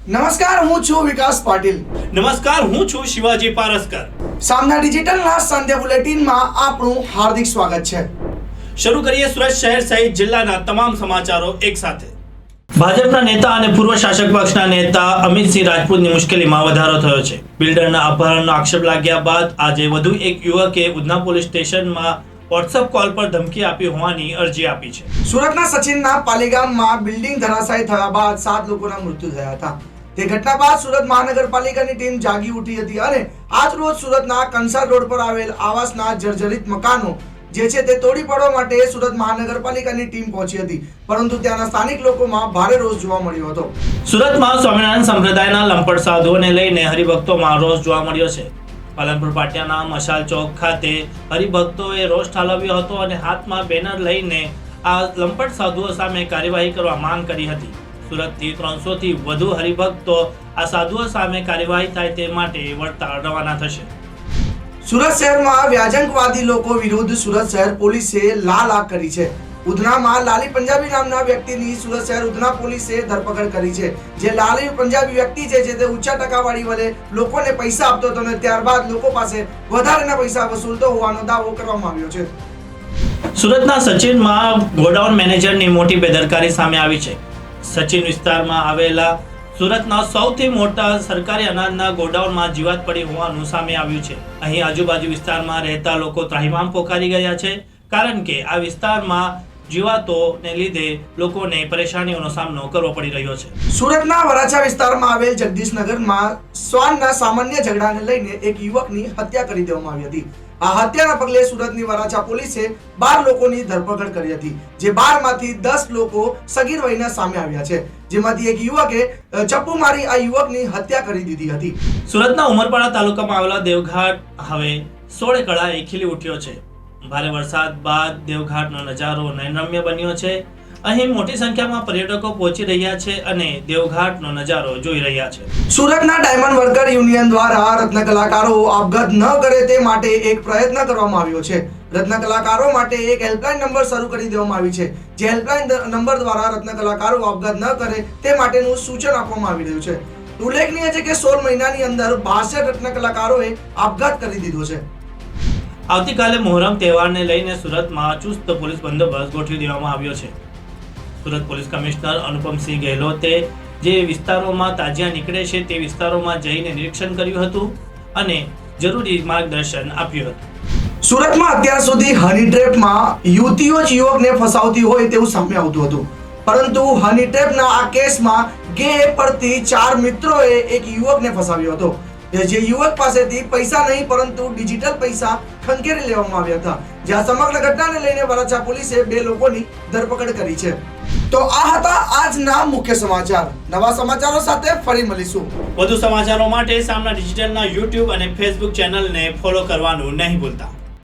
નમસ્કાર, હું છું વિકાસ પાટીલ. નમસ્કાર, હું છું શિવાજી પારસકર. સામના ડિજિટલના સંધ્યા બુલેટિનમાં આપનું હાર્દિક સ્વાગત છે. શરૂ કરીએ સુરત શહેર સહિત જિલ્લાના તમામ સમાચારો એક સાથે. ભાજપના નેતા અને પૂર્વ શાસક પક્ષના નેતા અમિતસિંહ રાજપૂતની મુશ્કેલીમાં વધારો થયો છે. બિલ્ડરના અપહરણનો આક્ષેપ લાગ્યા બાદ આજે વધુ એક યુવકે ઉધના પોલીસ સ્ટેશનમાં વોટ્સએપ કોલ પર ધમકી આપી હોવાની અરજી આપી છે. સુરતના સચિનના પાલીગામમાં બિલ્ડિંગ ધરાશાયી થયા બાદ 7 લોકોના મૃત્યુ થયા હતા. તે ઘટના બાદ સુરત મહાનગરપાલિકાની ટીમ જાગી ઉઠી હતી અને આજ રોજ સુરતના કંસાર રોડ પર આવેલ આવાસના જર્જરિત મકાનો જે છે તે તોડી પાડવા માટે સુરત મહાનગરપાલિકાની ટીમ પહોંચી હતી, પરંતુ ત્યાંના સ્થાનિક લોકોમાં ભારે રોષ જોવા મળ્યો હતો. સુરતમાં સ્વામિનારાયણ સંપ્રદાયના લંપટ સાધુઓને લઈને હરિભક્તોમાં રોષ જોવા મળ્યો છે. પાલનપુર પાટિયાના મશાલ ચોક ખાતે હરિભક્તોએ રોષ ઠાલવ્યો હતો અને હાથમાં બેનર લઈને આ લંપટ સાધુઓ સામે કાર્યવાહી કરવા માંગ કરી હતી. સુરતથી 300 થી વધુ હરિભક્તો આ સાધુઓ સામે કાર્યવાહી થાય તે માટે વડતાલ રવાના થશે. સુરત શહેરમાં વ્યાજંકવાદી લોકો વિરુદ્ધ સુરત શહેર પોલીસે લાલ આગ કરી છે. ઉધનામાં લાલી પંજાબી નામના વ્યક્તિની સુરત શહેર ઉધના પોલીસે ધરપકડ કરી છે. જે લાલી પંજાબી વ્યક્તિ છે તે ઊંચા ટકાવાળી વડે લોકોને પૈસા આપતો હતો અને ત્યારબાદ લોકો પાસે વધારેના પૈસા વસૂલતો હોવાનો દાવો કરવામાં આવ્યો છે. સુરતના સચિનમાં ગોડાઉન મેનેજરની મોટી બેદરકારી સામે આવી છે. સચિન વિસ્તારમાં આવેલા સુરતના સૌથી મોટા સરકારી અનાજના ગોડાઉનમાં જીવાત પડી હોવાનું સામે આવ્યું છે. અહીં આજુબાજુ વિસ્તારમાં રહેતા લોકો ત્રાહિમામ પોકારી ગયા છે, કારણ કે આ વિસ્તારમાં જીવાતોને લીધે લોકોને પરેશાનીઓનો સામનો કરવો પડી રહ્યો છે. સુરતના વરાછા વિસ્તારમાં આવેલ જગદીશનગરમાં શ્વાનના સામાન્ય ઝઘડાને લઈને એક યુવકની હત્યા કરી દેવામાં આવી હતી. આ હત્યાના પગલે સુરતની વરાછા પોલીસે 12 લોકોની ધરપકડ કરી હતી. જે 12 માંથી 10 લોકો સગીર વયના સામે આવ્યા છે, જેમાંથી એક યુવકે ચપ્પુ મારી આ યુવકની હત્યા કરી દીધી હતી. સુરતના ઉમરપાડા તાલુકામાં આવેલા દેવઘાટ હવે 16 કળાએ ખીલી ઉઠ્યો છે. ભારે વરસાદ બાદ દેવઘાટનો નજારો નયનરમ્ય બન્યો છે. અહીં મોટી સંખ્યામાં પર્યટકો પહોંચી રહ્યા છે અને દેવઘાટનો નજારો જોઈ રહ્યા છે. સુરતના ડાયમંડ વર્કર યુનિયન દ્વારા રત્ન કલાકારો આપઘાત ન કરે તે માટે એક પ્રયત્ન કરવામાં આવ્યો છે. રત્ન કલાકારો માટે એક હેલ્પલાઇન નંબર શરૂ કરી દેવામાં આવી છે. જે હેલ્પલાઇન નંબર દ્વારા રત્ન કલાકારો આપઘાત ન કરે તે માટેનું સૂચન આપવામાં આવી રહ્યું છે. ઉલ્લેખનીય છે કે 16 મહિનાની અંદર 62 રત્ન કલાકારોએ આપઘાત કરી દીધો છે. આવતીકાલે મોહરમ તહેવારને લઈને સુરતમાં ચુસ્ત પોલીસ બંદોબસ્ત ગોઠવી દેવામાં આવ્યો છે. સુરત પોલીસ કમિશનર અનુપમસિંહ ગેહલોતે જે વિસ્તારોમાં તાજિયા નીકળે છે તે વિસ્તારોમાં જઈને નિરીક્ષણ કર્યું હતું અને જરૂરી માર્ગદર્શન આપ્યું હતું. સુરતમાં અત્યાર સુધી હની ટ્રેપમાં યુવતીઓ જ યુવકને ફસાવતી હોય તેવું સામે આવતું હતું, પરંતુ હની ટ્રેપના આ કેસમાં ગે એપ પરથી 4 મિત્રોએ એક યુવકને ફસાવ્યો હતો. જે યુવક પાસેથી પૈસા નહીં પરંતુ ડિજિટલ પૈસા ખંખેરી લેવામાં આવ્યા હતા. જ્યાં સમગ્ર ઘટનાને લઈને વરાછા પોલીસે 2 લોકોની ધરપકડ કરી છે. તો આ હતા આજના મુખ્ય સમાચાર. નવા સમાચારો સાથે ફરી મળીશું. વધુ સમાચારો માટે સામના ડિજિટલના YouTube અને Facebook ચેનલને ફોલો કરવાનું નહીં ભૂલતા.